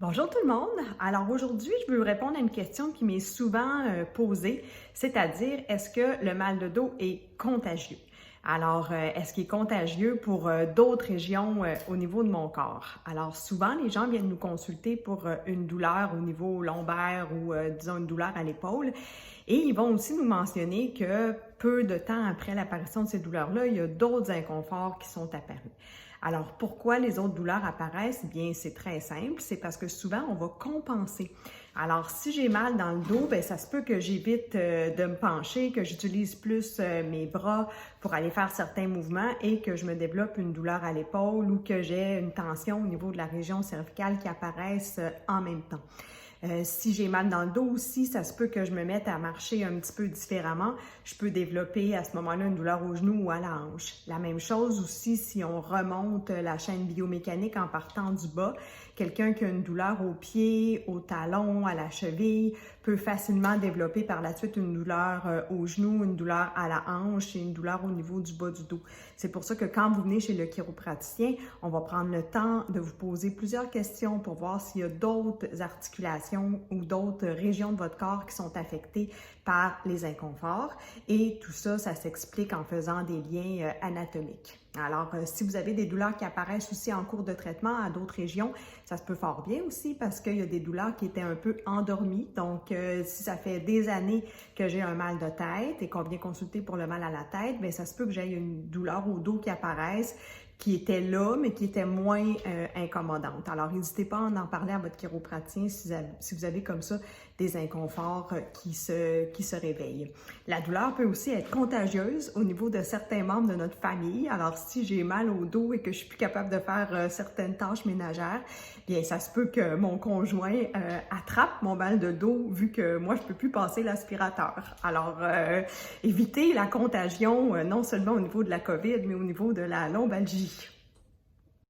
Bonjour tout le monde! Alors aujourd'hui, je veux répondre à une question qui m'est souvent posée, c'est-à-dire est-ce que le mal de dos est contagieux? Alors, est-ce qu'il est contagieux pour d'autres régions au niveau de mon corps? Alors souvent, les gens viennent nous consulter pour une douleur au niveau lombaire ou disons une douleur à l'épaule et ils vont aussi nous mentionner que peu de temps après l'apparition de ces douleurs-là, il y a d'autres inconforts qui sont apparus. Alors, pourquoi les autres douleurs apparaissent? Bien, c'est très simple, c'est parce que souvent, on va compenser. Alors, si j'ai mal dans le dos, bien, ça se peut que j'évite de me pencher, que j'utilise plus mes bras pour aller faire certains mouvements et que je me développe une douleur à l'épaule ou que j'ai une tension au niveau de la région cervicale qui apparaissent en même temps. Si j'ai mal dans le dos aussi, ça se peut que je me mette à marcher un petit peu différemment. Je peux développer à ce moment-là une douleur au genou ou à la hanche. La même chose aussi si on remonte la chaîne biomécanique en partant du bas. Quelqu'un qui a une douleur au pied, au talon, à la cheville peut facilement développer par la suite une douleur au genou, une douleur à la hanche et une douleur au niveau du bas du dos. C'est pour ça que quand vous venez chez le chiropraticien, on va prendre le temps de vous poser plusieurs questions pour voir s'il y a d'autres articulations ou d'autres régions de votre corps qui sont affectées par les inconforts. Et tout ça, ça s'explique en faisant des liens anatomiques. Alors, si vous avez des douleurs qui apparaissent aussi en cours de traitement à d'autres régions, ça se peut fort bien aussi parce qu'il y a des douleurs qui étaient un peu endormies. Donc, si ça fait des années que j'ai un mal de tête et qu'on vient consulter pour le mal à la tête, bien, ça se peut que j'aie une douleur au dos qui apparaisse, qui était là, mais qui était moins incommodante. Alors, n'hésitez pas à en parler à votre chiropraticien si vous avez comme ça des inconforts qui se réveillent. La douleur peut aussi être contagieuse au niveau de certains membres de notre famille. Alors, si j'ai mal au dos et que je suis plus capable de faire certaines tâches ménagères, bien, ça se peut que mon conjoint attrape mon mal de dos vu que moi, je peux plus passer l'aspirateur. Alors, évitez la contagion non seulement au niveau de la COVID, mais au niveau de la lombalgie.